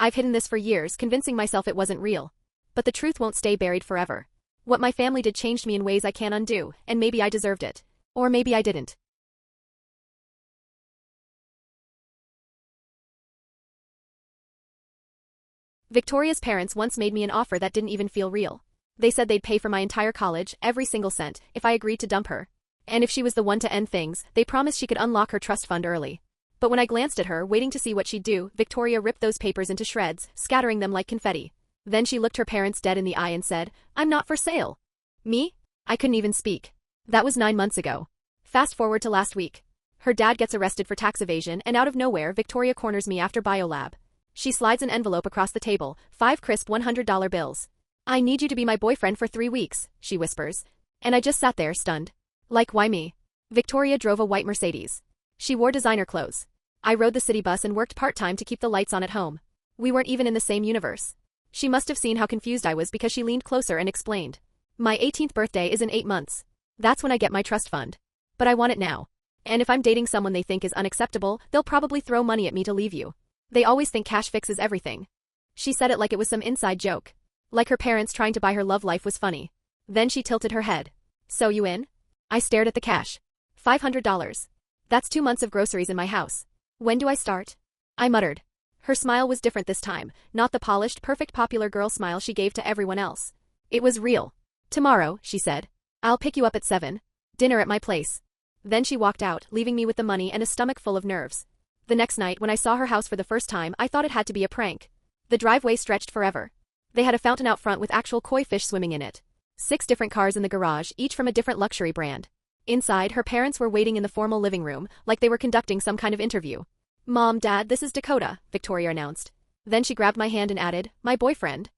I've hidden this for years, convincing myself it wasn't real. But the truth won't stay buried forever. What my family did changed me in ways I can't undo, and maybe I deserved it. Or maybe I didn't. Victoria's parents once made me an offer that didn't even feel real. They said they'd pay for my entire college, every single cent, if I agreed to dump her. And if she was the one to end things, they promised she could unlock her trust fund early. But when I glanced at her, waiting to see what she'd do, Victoria ripped those papers into shreds, scattering them like confetti. Then she looked her parents dead in the eye and said, "I'm not for sale." Me? I couldn't even speak. That was 9 months ago. Fast forward to last week. Her dad gets arrested for tax evasion, and out of nowhere, Victoria corners me after biolab. She slides an envelope across the table, 5 crisp $100 bills. "I need you to be my boyfriend for 3 weeks, she whispers. And I just sat there, stunned. Like, why me? Victoria drove a white Mercedes. She wore designer clothes. I rode the city bus and worked part-time to keep the lights on at home. We weren't even in the same universe. She must have seen how confused I was because she leaned closer and explained. My 18th birthday is in 8 months. That's when I get my trust fund. But I want it now. And if I'm dating someone they think is unacceptable, they'll probably throw money at me to leave you. They always think cash fixes everything." She said it like it was some inside joke. Like her parents trying to buy her love life was funny. Then she tilted her head. "So you in?" I stared at the cash. $500. That's 2 months of groceries in my house. "When do I start?" I muttered. Her smile was different this time, not the polished, perfect popular girl smile she gave to everyone else. It was real. "Tomorrow," she said. "I'll pick you up at 7. Dinner at my place." Then she walked out, leaving me with the money and a stomach full of nerves. The next night, when I saw her house for the first time, I thought it had to be a prank. The driveway stretched forever. They had a fountain out front with actual koi fish swimming in it. 6 different cars in the garage, each from a different luxury brand. Inside, her parents were waiting in the formal living room, like they were conducting some kind of interview. "Mom, Dad, this is Dakota," Victoria announced. Then she grabbed my hand and added, "My boyfriend."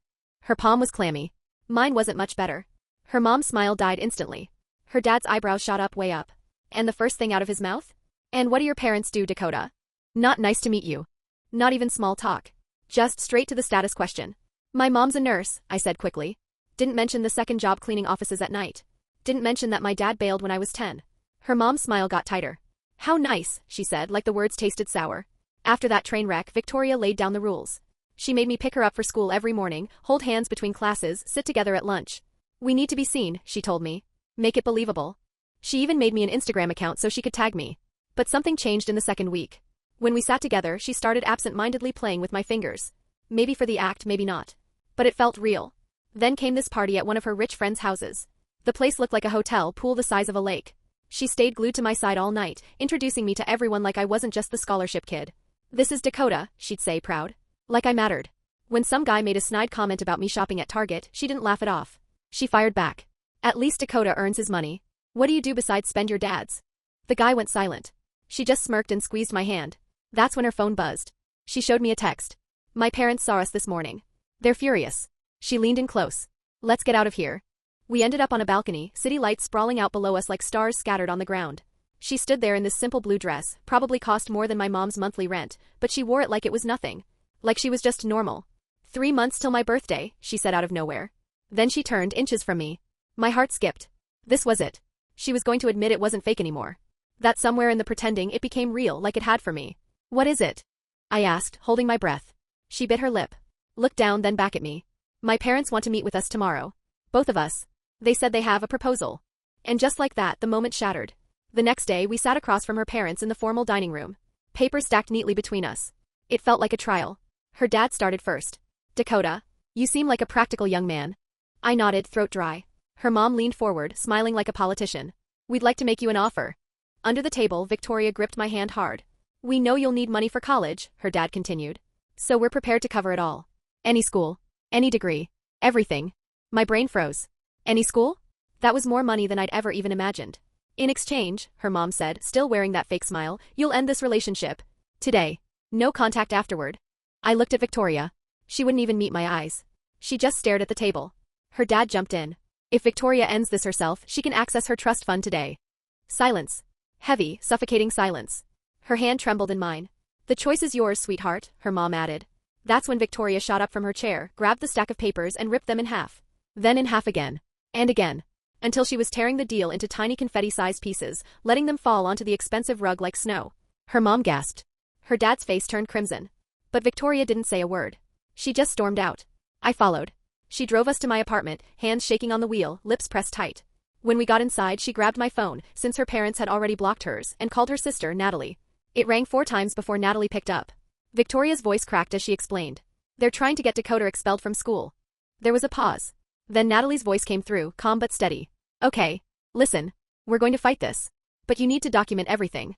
Her palm was clammy. Mine wasn't much better. Her mom's smile died instantly. Her dad's eyebrows shot up way up. And the first thing out of his mouth? "And what do your parents do, Dakota?" Not nice to meet you. Not even small talk. Just straight to the status question. "My mom's a nurse," I said quickly. Didn't mention the second job cleaning offices at night. Didn't mention that my dad bailed when I was 10. Her mom's smile got tighter. "How nice," she said, like the words tasted sour. After that train wreck, Victoria laid down the rules. She made me pick her up for school every morning, hold hands between classes, sit together at lunch. "We need to be seen," she told me. "Make it believable." She even made me an Instagram account so she could tag me. But something changed in the second week. When we sat together, she started absent-mindedly playing with my fingers. Maybe for the act, maybe not. But it felt real. Then came this party at one of her rich friends' houses. The place looked like a hotel pool the size of a lake. She stayed glued to my side all night, introducing me to everyone like I wasn't just the scholarship kid. "This is Dakota," she'd say, proud. Like I mattered. When some guy made a snide comment about me shopping at Target, she didn't laugh it off. She fired back. "At least Dakota earns his money. What do you do besides spend your dad's?" The guy went silent. She just smirked and squeezed my hand. That's when her phone buzzed. She showed me a text. "My parents saw us this morning. They're furious." She leaned in close. "Let's get out of here." We ended up on a balcony, city lights sprawling out below us like stars scattered on the ground. She stood there in this simple blue dress, probably cost more than my mom's monthly rent, but she wore it like it was nothing. Like she was just normal. 3 months till my birthday," she said out of nowhere. Then she turned inches from me. My heart skipped. This was it. She was going to admit it wasn't fake anymore. That somewhere in the pretending it became real like it had for me. "What is it?" I asked, holding my breath. She bit her lip. Looked down, then back at me. "My parents want to meet with us tomorrow. Both of us. They said they have a proposal." And just like that, the moment shattered. The next day, we sat across from her parents in the formal dining room. Papers stacked neatly between us. It felt like a trial. Her dad started first. "Dakota, you seem like a practical young man." I nodded, throat dry. Her mom leaned forward, smiling like a politician. "We'd like to make you an offer." Under the table, Victoria gripped my hand hard. "We know you'll need money for college," her dad continued. "So we're prepared to cover it all. Any school. Any degree. Everything." My brain froze. Any school? That was more money than I'd ever even imagined. "In exchange," her mom said, still wearing that fake smile, "you'll end this relationship. Today. No contact afterward." I looked at Victoria. She wouldn't even meet my eyes. She just stared at the table. Her dad jumped in. "If Victoria ends this herself, she can access her trust fund today." Silence. Heavy, suffocating silence. Her hand trembled in mine. "The choice is yours, sweetheart," her mom added. That's when Victoria shot up from her chair, grabbed the stack of papers and ripped them in half. Then in half again. And again. Until she was tearing the deal into tiny confetti-sized pieces, letting them fall onto the expensive rug like snow. Her mom gasped. Her dad's face turned crimson. But Victoria didn't say a word. She just stormed out. I followed. She drove us to my apartment, hands shaking on the wheel, lips pressed tight. When we got inside, she grabbed my phone, since her parents had already blocked hers, and called her sister, Natalie. It rang 4 times before Natalie picked up. Victoria's voice cracked as she explained. They're trying to get Dakota expelled from school. There was a pause. Then Natalie's voice came through, calm but steady. Okay. Listen. We're going to fight this. But you need to document everything.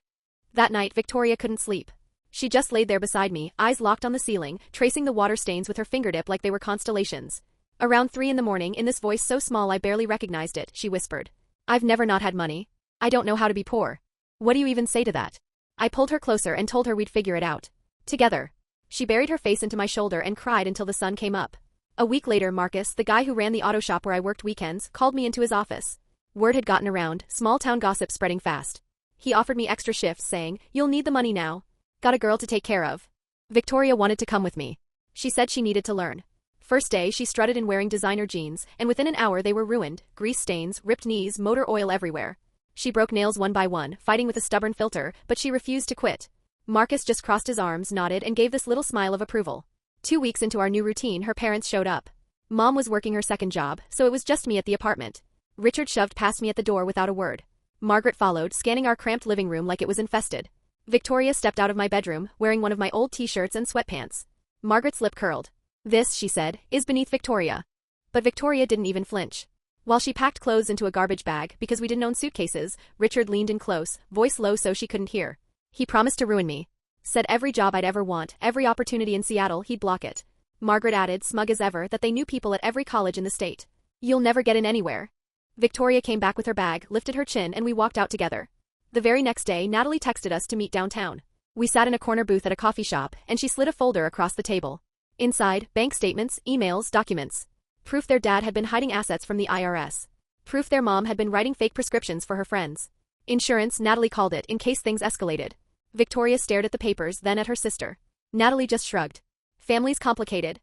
That night, Victoria couldn't sleep. She just laid there beside me, eyes locked on the ceiling, tracing the water stains with her fingertip like they were constellations. Around 3 in the morning, in this voice so small I barely recognized it, she whispered. I've never not had money. I don't know how to be poor. What do you even say to that? I pulled her closer and told her we'd figure it out. Together. She buried her face into my shoulder and cried until the sun came up. A week later, Marcus, the guy who ran the auto shop where I worked weekends, called me into his office. Word had gotten around, small-town gossip spreading fast. He offered me extra shifts, saying, "You'll need the money now. Got a girl to take care of." Victoria wanted to come with me. She said she needed to learn. First day, she strutted in wearing designer jeans, and within an hour they were ruined, grease stains, ripped knees, motor oil everywhere. She broke nails one by one, fighting with a stubborn filter, but she refused to quit. Marcus just crossed his arms, nodded, and gave this little smile of approval. 2 weeks into our new routine, her parents showed up. Mom was working her second job, so it was just me at the apartment. Richard shoved past me at the door without a word. Margaret followed, scanning our cramped living room like it was infested. Victoria stepped out of my bedroom, wearing one of my old t-shirts and sweatpants. Margaret's lip curled. This, she said, is beneath Victoria. But Victoria didn't even flinch. While she packed clothes into a garbage bag, because we didn't own suitcases, Richard leaned in close, voice low so she couldn't hear. He promised to ruin me. Said every job I'd ever want, every opportunity in Seattle, he'd block it. Margaret added, smug as ever, that they knew people at every college in the state. You'll never get in anywhere. Victoria came back with her bag, lifted her chin, and we walked out together. The very next day, Natalie texted us to meet downtown. We sat in a corner booth at a coffee shop, and she slid a folder across the table. Inside, bank statements, emails, documents. Proof their dad had been hiding assets from the IRS. Proof their mom had been writing fake prescriptions for her friends. Insurance, Natalie called it, in case things escalated. Victoria stared at the papers, then at her sister. Natalie just shrugged. Family's complicated.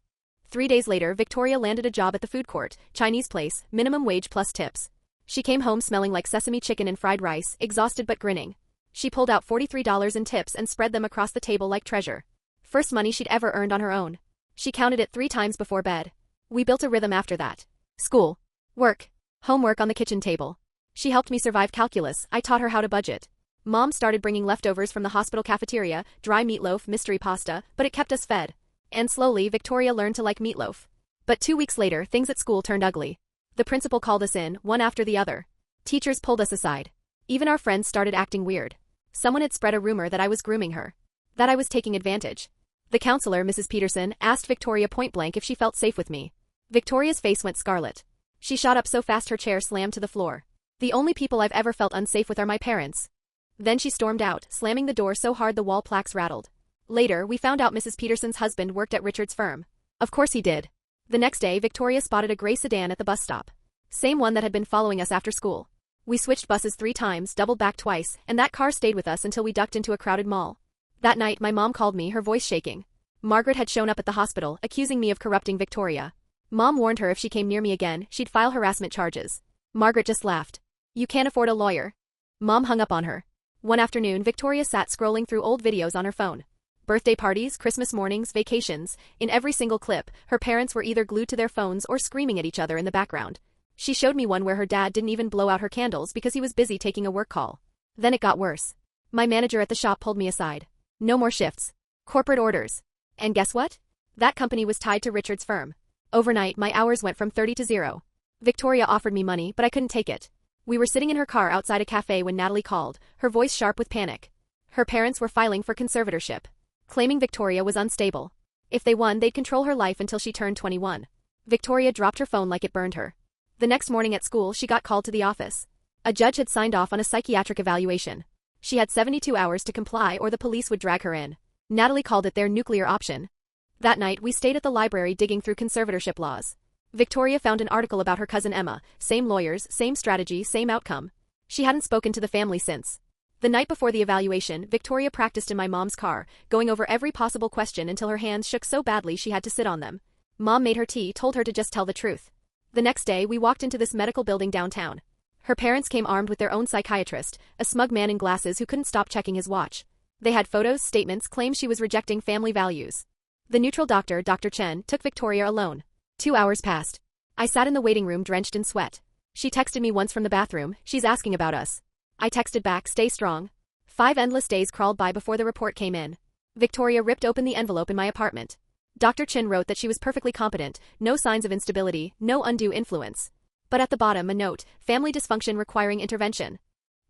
3 days later, Victoria landed a job at the food court, Chinese place, minimum wage plus tips. She came home smelling like sesame chicken and fried rice, exhausted but grinning. She pulled out $43 in tips and spread them across the table like treasure. First money she'd ever earned on her own. She counted it 3 times before bed. We built a rhythm after that. School. Work. Homework on the kitchen table. She helped me survive calculus, I taught her how to budget. Mom started bringing leftovers from the hospital cafeteria, dry meatloaf, mystery pasta, but it kept us fed. And slowly, Victoria learned to like meatloaf. But 2 weeks later, things at school turned ugly. The principal called us in, one after the other. Teachers pulled us aside. Even our friends started acting weird. Someone had spread a rumor that I was grooming her. That I was taking advantage. The counselor, Mrs. Peterson, asked Victoria point-blank if she felt safe with me. Victoria's face went scarlet. She shot up so fast her chair slammed to the floor. The only people I've ever felt unsafe with are my parents. Then she stormed out, slamming the door so hard the wall plaques rattled. Later, we found out Mrs. Peterson's husband worked at Richard's firm. Of course he did. The next day, Victoria spotted a gray sedan at the bus stop. Same one that had been following us after school. We switched buses 3 times, doubled back twice, and that car stayed with us until we ducked into a crowded mall. That night, my mom called me, her voice shaking. Margaret had shown up at the hospital, accusing me of corrupting Victoria. Mom warned her if she came near me again, she'd file harassment charges. Margaret just laughed. You can't afford a lawyer. Mom hung up on her. One afternoon, Victoria sat scrolling through old videos on her phone. Birthday parties, Christmas mornings, vacations. In every single clip, her parents were either glued to their phones or screaming at each other in the background. She showed me one where her dad didn't even blow out her candles because he was busy taking a work call. Then it got worse. My manager at the shop pulled me aside. No more shifts. Corporate orders. And guess what? That company was tied to Richard's firm. Overnight, my hours went from 30 to 0. Victoria offered me money, but I couldn't take it. We were sitting in her car outside a cafe when Natalie called, her voice sharp with panic. Her parents were filing for conservatorship, claiming Victoria was unstable. If they won, they'd control her life until she turned 21. Victoria dropped her phone like it burned her. The next morning at school, she got called to the office. A judge had signed off on a psychiatric evaluation. She had 72 hours to comply or the police would drag her in. Natalie called it their nuclear option. That night, we stayed at the library digging through conservatorship laws. Victoria found an article about her cousin Emma, same lawyers, same strategy, same outcome. She hadn't spoken to the family since. The night before the evaluation, Victoria practiced in my mom's car, going over every possible question until her hands shook so badly she had to sit on them. Mom made her tea, told her to just tell the truth. The next day, we walked into this medical building downtown. Her parents came armed with their own psychiatrist, a smug man in glasses who couldn't stop checking his watch. They had photos, statements, claims she was rejecting family values. The neutral doctor, Dr. Chen, took Victoria alone. 2 hours passed. I sat in the waiting room drenched in sweat. She texted me once from the bathroom, she's asking about us. I texted back, stay strong. 5 endless days crawled by before the report came in. Victoria ripped open the envelope in my apartment. Dr. Chen wrote that she was perfectly competent, no signs of instability, no undue influence. But at the bottom a note, family dysfunction requiring intervention.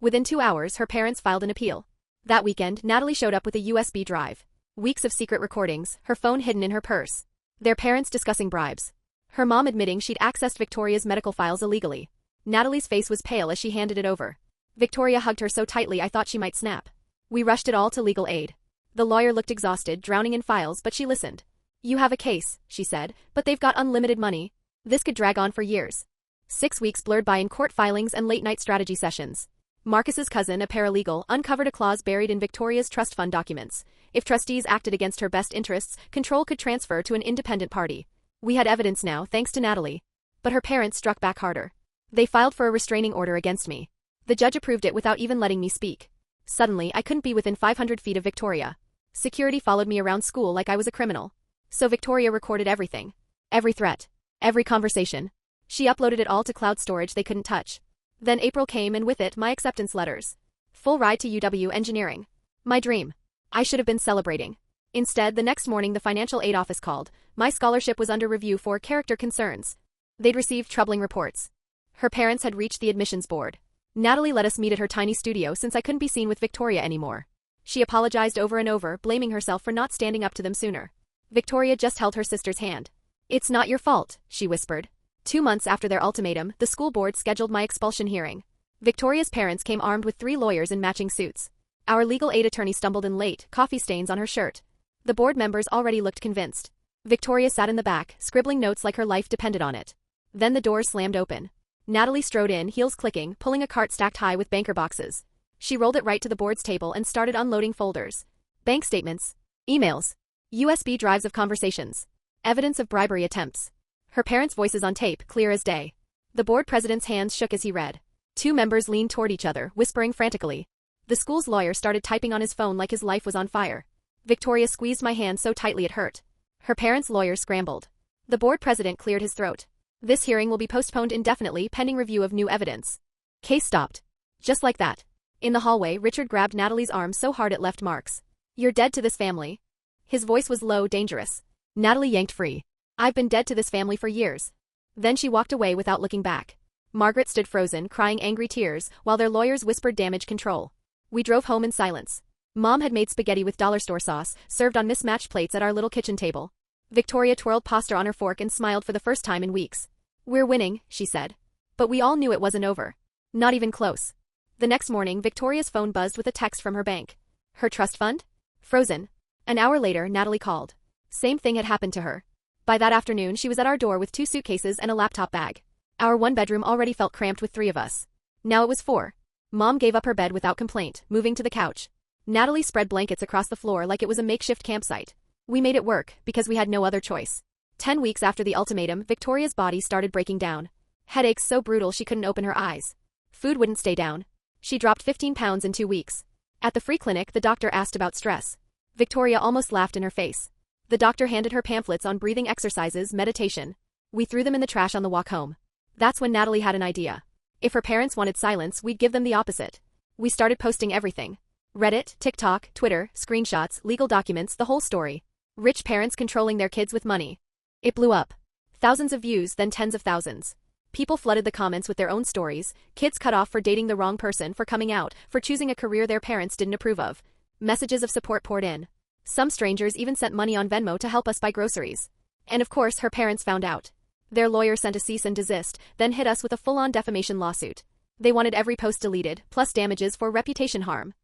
Within 2 hours, her parents filed an appeal. That weekend, Natalie showed up with a USB drive. Weeks of secret recordings, her phone hidden in her purse. Their parents discussing bribes. Her mom admitting she'd accessed Victoria's medical files illegally. Natalie's face was pale as she handed it over. Victoria hugged her so tightly I thought she might snap. We rushed it all to legal aid. The lawyer looked exhausted, drowning in files, but she listened. You have a case, she said, but they've got unlimited money. This could drag on for years. 6 weeks blurred by in court filings and late-night strategy sessions. Marcus's cousin, a paralegal, uncovered a clause buried in Victoria's trust fund documents. If trustees acted against her best interests, control could transfer to an independent party. We had evidence now, thanks to Natalie. But her parents struck back harder. They filed for a restraining order against me. The judge approved it without even letting me speak. Suddenly, I couldn't be within 500 feet of Victoria. Security followed me around school like I was a criminal. So Victoria recorded everything. Every threat. Every conversation. She uploaded it all to cloud storage they couldn't touch. Then April came and with it my acceptance letters. Full ride to UW engineering. My dream. I should have been celebrating. Instead, the next morning the financial aid office called. My scholarship was under review for character concerns. They'd received troubling reports. Her parents had reached the admissions board. Natalie let us meet at her tiny studio since I couldn't be seen with Victoria anymore. She apologized over and over, blaming herself for not standing up to them sooner. Victoria just held her sister's hand. It's not your fault, she whispered. 2 months after their ultimatum, the school board scheduled my expulsion hearing. Victoria's parents came armed with 3 lawyers in matching suits. Our legal aid attorney stumbled in late, coffee stains on her shirt. The board members already looked convinced. Victoria sat in the back, scribbling notes like her life depended on it. Then the doors slammed open. Natalie strode in, heels clicking, pulling a cart stacked high with banker boxes. She rolled it right to the board's table and started unloading folders. Bank statements. Emails. USB drives of conversations. Evidence of bribery attempts. Her parents' voices on tape, clear as day. The board president's hands shook as he read. 2 members leaned toward each other, whispering frantically. The school's lawyer started typing on his phone like his life was on fire. Victoria squeezed my hand so tightly it hurt. Her parents' lawyer scrambled. The board president cleared his throat. This hearing will be postponed indefinitely pending review of new evidence. Case stopped. Just like that. In the hallway, Richard grabbed Natalie's arm so hard it left marks. You're dead to this family. His voice was low, dangerous. Natalie yanked free. I've been dead to this family for years. Then she walked away without looking back. Margaret stood frozen, crying angry tears, while their lawyers whispered damage control. We drove home in silence. Mom had made spaghetti with dollar store sauce, served on mismatched plates at our little kitchen table. Victoria twirled pasta on her fork and smiled for the first time in weeks. We're winning, she said. But we all knew it wasn't over. Not even close. The next morning, Victoria's phone buzzed with a text from her bank. Her trust fund? Frozen. An hour later, Natalie called. Same thing had happened to her. By that afternoon, she was at our door with 2 suitcases and a laptop bag. Our 1-bedroom already felt cramped with 3 of us. Now it was 4. Mom gave up her bed without complaint, moving to the couch. Natalie spread blankets across the floor like it was a makeshift campsite. We made it work, because we had no other choice. 10 weeks after the ultimatum, Victoria's body started breaking down. Headaches so brutal she couldn't open her eyes. Food wouldn't stay down. She dropped 15 pounds in 2 weeks. At the free clinic, the doctor asked about stress. Victoria almost laughed in her face. The doctor handed her pamphlets on breathing exercises, meditation. We threw them in the trash on the walk home. That's when Natalie had an idea. If her parents wanted silence, we'd give them the opposite. We started posting everything. Reddit, TikTok, Twitter, screenshots, legal documents, the whole story. Rich parents controlling their kids with money. It blew up. Thousands of views, then tens of thousands. People flooded the comments with their own stories, kids cut off for dating the wrong person, for coming out, for choosing a career their parents didn't approve of. Messages of support poured in. Some strangers even sent money on Venmo to help us buy groceries. And of course, her parents found out. Their lawyer sent a cease and desist, then hit us with a full-on defamation lawsuit. They wanted every post deleted, plus damages for reputation harm.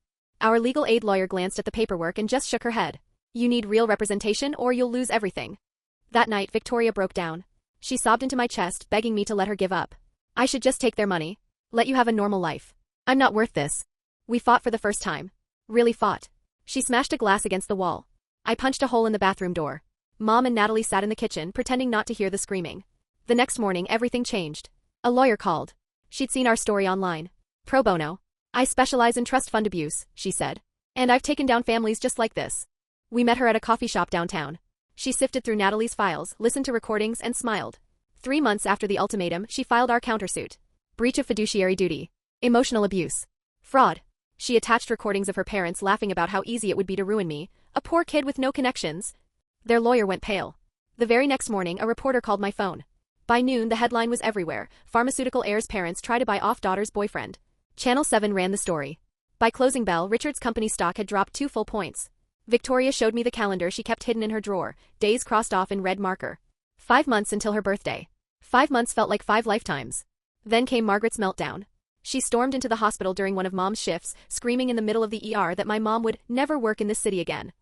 Our legal aid lawyer glanced at the paperwork and just shook her head. You need real representation or you'll lose everything. That night, Victoria broke down. She sobbed into my chest, begging me to let her give up. I should just take their money. Let you have a normal life. I'm not worth this. We fought for the first time. Really fought. She smashed a glass against the wall. I punched a hole in the bathroom door. Mom and Natalie sat in the kitchen, pretending not to hear the screaming. The next morning, everything changed. A lawyer called. She'd seen our story online. Pro bono. I specialize in trust fund abuse, she said. And I've taken down families just like this. We met her at a coffee shop downtown. She sifted through Natalie's files, listened to recordings, and smiled. 3 months after the ultimatum, she filed our countersuit. Breach of fiduciary duty. Emotional abuse. Fraud. She attached recordings of her parents laughing about how easy it would be to ruin me, a poor kid with no connections. Their lawyer went pale. The very next morning, a reporter called my phone. By noon, the headline was everywhere. Pharmaceutical heir's parents try to buy off daughter's boyfriend. Channel 7 ran the story. By closing bell, Richard's company stock had dropped 2 full points. Victoria showed me the calendar she kept hidden in her drawer, days crossed off in red marker. 5 months until her birthday. 5 months felt like 5 lifetimes. Then came Margaret's meltdown. She stormed into the hospital during one of Mom's shifts, screaming in the middle of the ER that my mom would never work in this city again.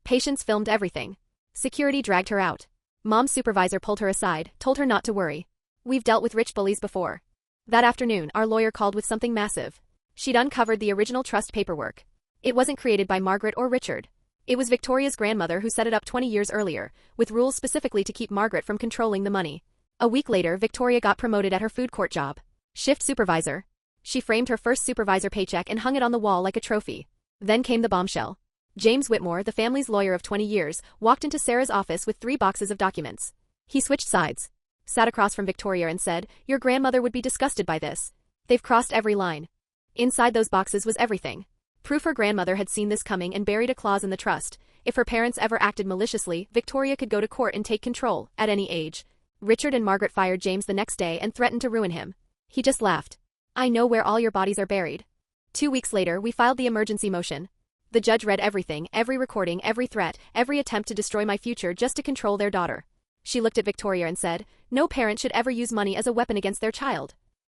Patients filmed everything. Security dragged her out. Mom's supervisor pulled her aside, told her not to worry. We've dealt with rich bullies before. That afternoon, our lawyer called with something massive. She'd uncovered the original trust paperwork. It wasn't created by Margaret or Richard. It was Victoria's grandmother who set it up 20 years earlier, with rules specifically to keep Margaret from controlling the money. A week later, Victoria got promoted at her food court job. Shift supervisor. She framed her first supervisor paycheck and hung it on the wall like a trophy. Then came the bombshell. James Whitmore, the family's lawyer of 20 years, walked into Sarah's office with 3 boxes of documents. He switched sides, sat across from Victoria and said, "Your grandmother would be disgusted by this. They've crossed every line." Inside those boxes was everything. Proof her grandmother had seen this coming and buried a clause in the trust. If her parents ever acted maliciously, Victoria could go to court and take control, at any age. Richard and Margaret fired James the next day and threatened to ruin him. He just laughed. "I know where all your bodies are buried." 2 weeks later, we filed the emergency motion. The judge read everything, every recording, every threat, every attempt to destroy my future just to control their daughter. She looked at Victoria and said, "No parent should ever use money as a weapon against their child."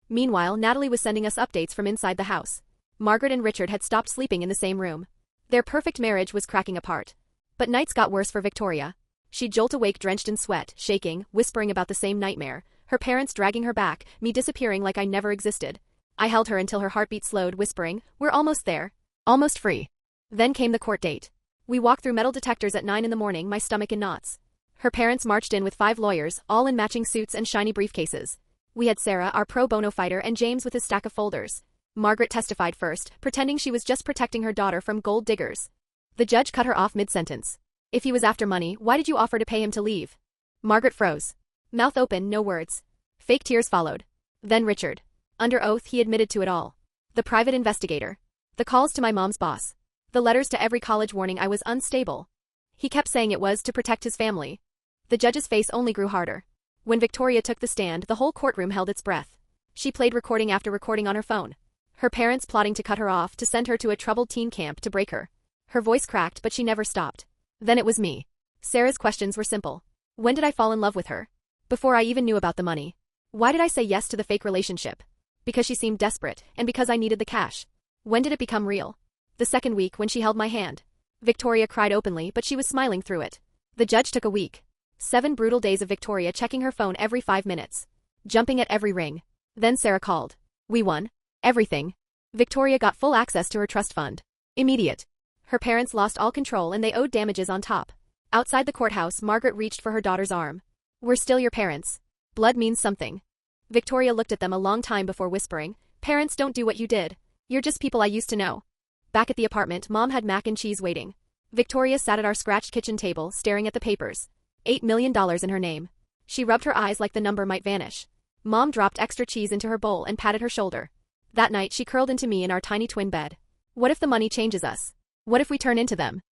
Meanwhile, Natalie was sending us updates from inside the house. Margaret and Richard had stopped sleeping in the same room. Their perfect marriage was cracking apart. But nights got worse for Victoria. She'd jolt awake drenched in sweat, shaking, whispering about the same nightmare, her parents dragging her back, me disappearing like I never existed. I held her until her heartbeat slowed, whispering, "We're almost there. Almost free." Then came the court date. We walked through metal detectors at 9 in the morning, my stomach in knots. Her parents marched in with 5 lawyers, all in matching suits and shiny briefcases. We had Sarah, our pro bono fighter, and James with his stack of folders. Margaret testified first, pretending she was just protecting her daughter from gold diggers. The judge cut her off mid-sentence. "If he was after money, why did you offer to pay him to leave?" Margaret froze. Mouth open, no words. Fake tears followed. Then Richard. Under oath, he admitted to it all. The private investigator. The calls to my mom's boss. The letters to every college warning I was unstable. He kept saying it was to protect his family. The judge's face only grew harder. When Victoria took the stand, the whole courtroom held its breath. She played recording after recording on her phone. Her parents plotting to cut her off, to send her to a troubled teen camp, to break her. Her voice cracked, but she never stopped. Then it was me. Sarah's questions were simple. When did I fall in love with her? Before I even knew about the money. Why did I say yes to the fake relationship? Because she seemed desperate, and because I needed the cash. When did it become real? The second week, when she held my hand. Victoria cried openly, but she was smiling through it. The judge took a week. 7 brutal days of Victoria checking her phone every 5 minutes. Jumping at every ring. Then Sarah called. We won. Everything. Victoria got full access to her trust fund. Immediate. Her parents lost all control and they owed damages on top. Outside the courthouse, Margaret reached for her daughter's arm. "We're still your parents. Blood means something." Victoria looked at them a long time before whispering, "Parents don't do what you did. You're just people I used to know." Back at the apartment, Mom had mac and cheese waiting. Victoria sat at our scratched kitchen table, staring at the papers. $8 million in her name. She rubbed her eyes like the number might vanish. Mom dropped extra cheese into her bowl and patted her shoulder. That night, she curled into me in our tiny twin bed. What if the money changes us? What if we turn into them?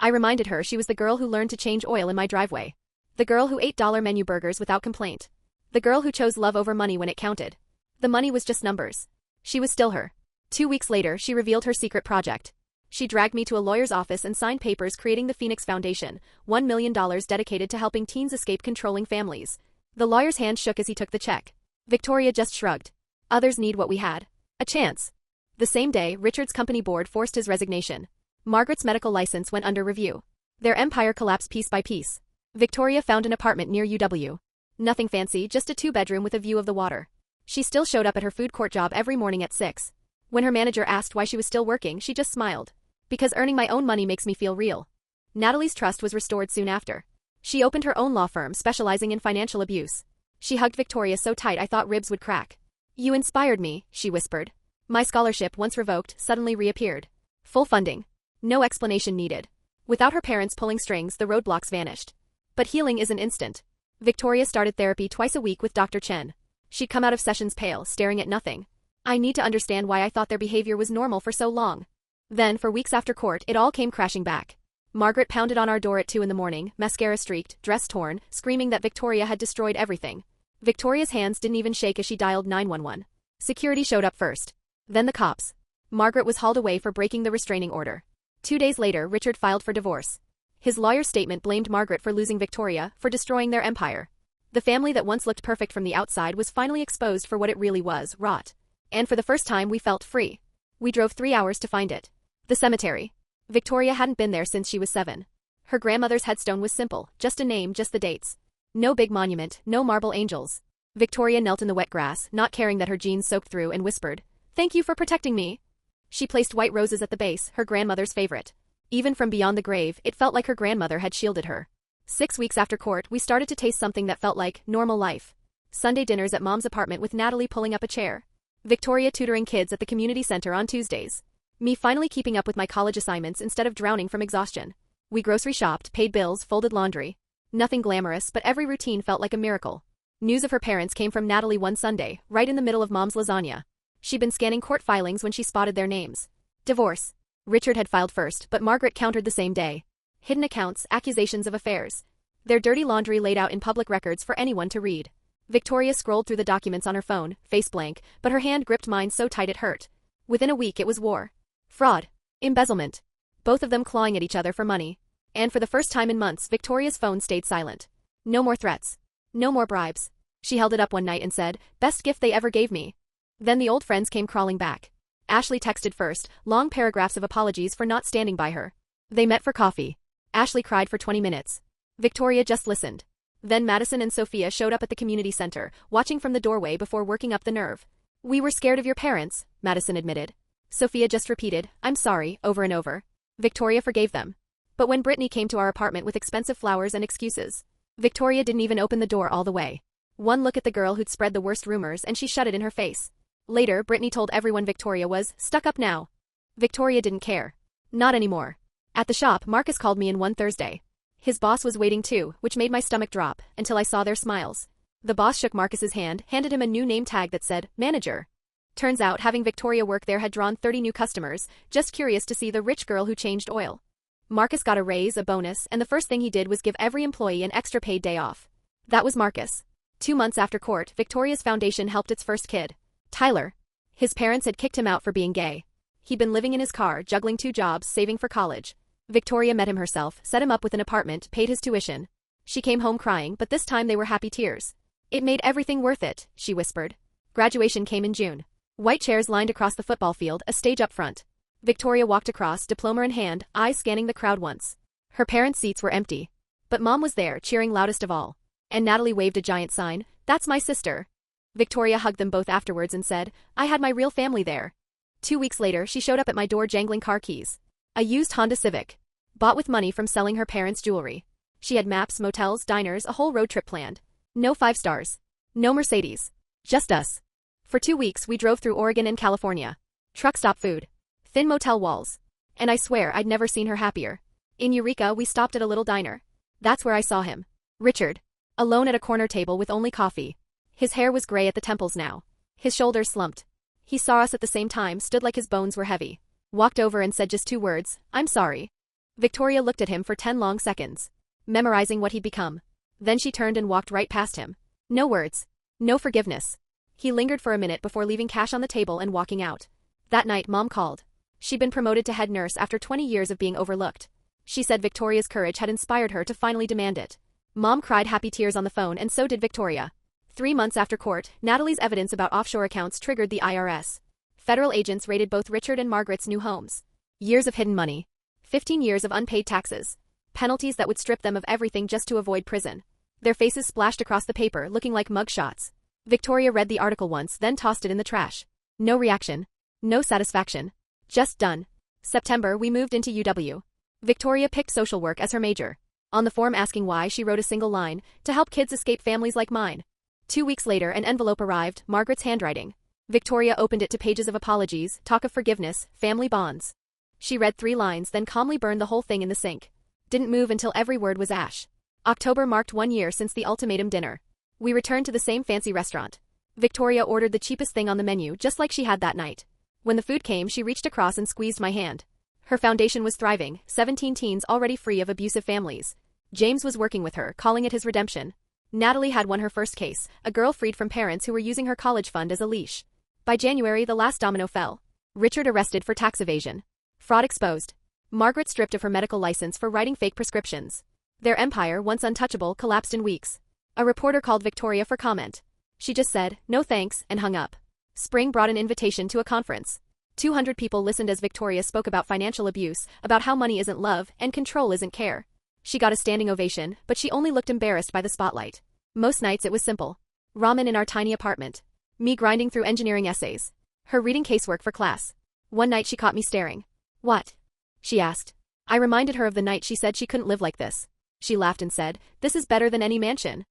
I reminded her she was the girl who learned to change oil in my driveway. The girl who ate dollar menu burgers without complaint. The girl who chose love over money when it counted. The money was just numbers. She was still her. 2 weeks later, she revealed her secret project. She dragged me to a lawyer's office and signed papers creating the Phoenix Foundation, $1 million dedicated to helping teens escape controlling families. The lawyer's hand shook as he took the check. Victoria just shrugged. Others need what we had. A chance. The same day, Richard's company board forced his resignation. Margaret's medical license went under review. Their empire collapsed piece by piece. Victoria found an apartment near UW. Nothing fancy, just a 2-bedroom with a view of the water. She still showed up at her food court job every morning at 6. When her manager asked why she was still working, she just smiled. Because earning my own money makes me feel real. Natalie's trust was restored soon after. She opened her own law firm specializing in financial abuse. She hugged Victoria so tight I thought ribs would crack. "You inspired me," she whispered. My scholarship, once revoked, suddenly reappeared. Full funding. No explanation needed. Without her parents pulling strings, the roadblocks vanished. But healing isn't instant. Victoria started therapy twice a week with Dr. Chen. She'd come out of sessions pale, staring at nothing. I need to understand why I thought their behavior was normal for so long. Then, for weeks after court, it all came crashing back. Margaret pounded on our door at 2 a.m, mascara streaked, dress torn, screaming that Victoria had destroyed everything. Victoria's hands didn't even shake as she dialed 911. Security showed up first. Then the cops. Margaret was hauled away for breaking the restraining order. 2 days later, Richard filed for divorce. His lawyer's statement blamed Margaret for losing Victoria, for destroying their empire. The family that once looked perfect from the outside was finally exposed for what it really was, rot. And for the first time we felt free. We drove 3 hours to find it. The cemetery. Victoria hadn't been there since she was 7. Her grandmother's headstone was simple, just a name, just the dates. No big monument, no marble angels. Victoria knelt in the wet grass, not caring that her jeans soaked through, and whispered, "Thank you for protecting me." She placed white roses at the base, her grandmother's favorite. Even from beyond the grave, it felt like her grandmother had shielded her. 6 weeks after court, we started to taste something that felt like normal life. Sunday dinners at Mom's apartment with Natalie pulling up a chair. Victoria tutoring kids at the community center on Tuesdays. Me finally keeping up with my college assignments instead of drowning from exhaustion. We grocery shopped, paid bills, folded laundry. Nothing glamorous, but every routine felt like a miracle. News of her parents came from Natalie one Sunday, right in the middle of Mom's lasagna. She'd been scanning court filings when she spotted their names. Divorce. Richard had filed first, but Margaret countered the same day. Hidden accounts, accusations of affairs. Their dirty laundry laid out in public records for anyone to read. Victoria scrolled through the documents on her phone, face blank, but her hand gripped mine so tight it hurt. Within a week it was war. Fraud. Embezzlement. Both of them clawing at each other for money. And for the first time in months, Victoria's phone stayed silent. No more threats. No more bribes. She held it up one night and said, "Best gift they ever gave me." Then the old friends came crawling back. Ashley texted first, long paragraphs of apologies for not standing by her. They met for coffee. Ashley cried for 20 minutes. Victoria just listened. Then Madison and Sophia showed up at the community center, watching from the doorway before working up the nerve. "We were scared of your parents," Madison admitted. Sophia just repeated, "I'm sorry," over and over. Victoria forgave them. But when Brittany came to our apartment with expensive flowers and excuses, Victoria didn't even open the door all the way. One look at the girl who'd spread the worst rumors and she shut it in her face. Later, Brittany told everyone Victoria was stuck up now. Victoria didn't care. Not anymore. At the shop, Marcus called me in one Thursday. His boss was waiting too, which made my stomach drop, until I saw their smiles. The boss shook Marcus's hand, handed him a new name tag that said, "Manager." Turns out having Victoria work there had drawn 30 new customers, just curious to see the rich girl who changed oil. Marcus got a raise, a bonus, and the first thing he did was give every employee an extra paid day off. That was Marcus. 2 months after court, Victoria's foundation helped its first kid. Tyler. His parents had kicked him out for being gay. He'd been living in his car, juggling 2 jobs, saving for college. Victoria met him herself, set him up with an apartment, paid his tuition. She came home crying, but this time they were happy tears. "It made everything worth it," she whispered. Graduation came in June. White chairs lined across the football field, a stage up front. Victoria walked across, diploma in hand, eyes scanning the crowd once. Her parents' seats were empty. But Mom was there, cheering loudest of all. And Natalie waved a giant sign, "That's my sister." Victoria hugged them both afterwards and said, "I had my real family there." 2 weeks later, she showed up at my door jangling car keys. A used Honda Civic. Bought with money from selling her parents' jewelry. She had maps, motels, diners, a whole road trip planned. No 5 stars. No Mercedes. Just us. For 2 weeks, we drove through Oregon and California. Truck stop food. Thin motel walls. And I swear I'd never seen her happier. In Eureka, we stopped at a little diner. That's where I saw him. Richard. Alone at a corner table with only coffee. His hair was gray at the temples now. His shoulders slumped. He saw us at the same time, stood like his bones were heavy. Walked over and said just 2 words, "I'm sorry." Victoria looked at him for 10 long seconds, memorizing what he'd become. Then she turned and walked right past him. No words. No forgiveness. He lingered for a minute before leaving cash on the table and walking out. That night, Mom called. She'd been promoted to head nurse after 20 years of being overlooked. She said Victoria's courage had inspired her to finally demand it. Mom cried happy tears on the phone, and so did Victoria. 3 months after court, Natalie's evidence about offshore accounts triggered the IRS. Federal agents raided both Richard and Margaret's new homes. Years of hidden money. 15 years of unpaid taxes. Penalties that would strip them of everything just to avoid prison. Their faces splashed across the paper, looking like mugshots. Victoria read the article once, then tossed it in the trash. No reaction. No satisfaction. Just done. September, we moved into UW. Victoria picked social work as her major. On the form asking why, she wrote a single line, "To help kids escape families like mine." 2 weeks later, an envelope arrived, Margaret's handwriting. Victoria opened it to pages of apologies, talk of forgiveness, family bonds. She read 3 lines, then calmly burned the whole thing in the sink. Didn't move until every word was ash. October marked 1 year since the ultimatum dinner. We returned to the same fancy restaurant. Victoria ordered the cheapest thing on the menu just like she had that night. When the food came, she reached across and squeezed my hand. Her foundation was thriving, 17 teens already free of abusive families. James was working with her, calling it his redemption. Natalie had won her first case, a girl freed from parents who were using her college fund as a leash. By January, the last domino fell. Richard arrested for tax evasion. Fraud exposed. Margaret stripped of her medical license for writing fake prescriptions. Their empire, once untouchable, collapsed in weeks. A reporter called Victoria for comment. She just said, "No thanks," and hung up. Spring brought an invitation to a conference. 200 people listened as Victoria spoke about financial abuse, about how money isn't love and control isn't care. She got a standing ovation, but she only looked embarrassed by the spotlight. Most nights it was simple. Ramen in our tiny apartment. Me grinding through engineering essays. Her reading casework for class. One night she caught me staring. "What?" she asked. I reminded her of the night she said she couldn't live like this. She laughed and said, "This is better than any mansion."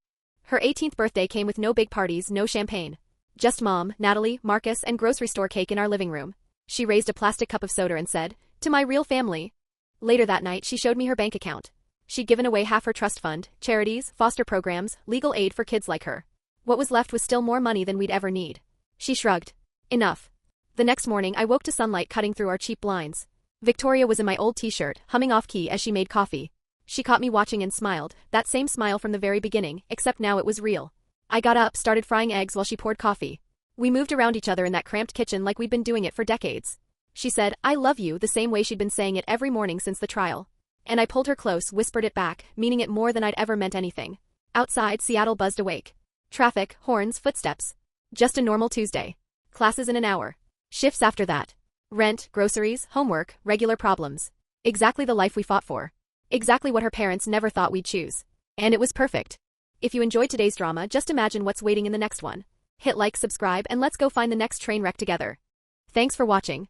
Her 18th birthday came with no big parties, no champagne. Just Mom, Natalie, Marcus, and grocery store cake in our living room. She raised a plastic cup of soda and said, "To my real family." Later that night she showed me her bank account. She'd given away half her trust fund, charities, foster programs, legal aid for kids like her. What was left was still more money than we'd ever need. She shrugged. Enough. The next morning I woke to sunlight cutting through our cheap blinds. Victoria was in my old t-shirt, humming off-key as she made coffee. She caught me watching and smiled, that same smile from the very beginning, except now it was real. I got up, started frying eggs while she poured coffee. We moved around each other in that cramped kitchen like we'd been doing it for decades. She said, "I love you," the same way she'd been saying it every morning since the trial. And I pulled her close, whispered it back, meaning it more than I'd ever meant anything. Outside, Seattle buzzed awake. Traffic, horns, footsteps. Just a normal Tuesday. Classes in an hour. Shifts after that. Rent, groceries, homework, regular problems. Exactly the life we fought for. Exactly what her parents never thought we'd choose. And it was perfect. If you enjoyed today's drama, just imagine what's waiting in the next one. Hit like, subscribe, and let's go find the next train wreck together. Thanks for watching.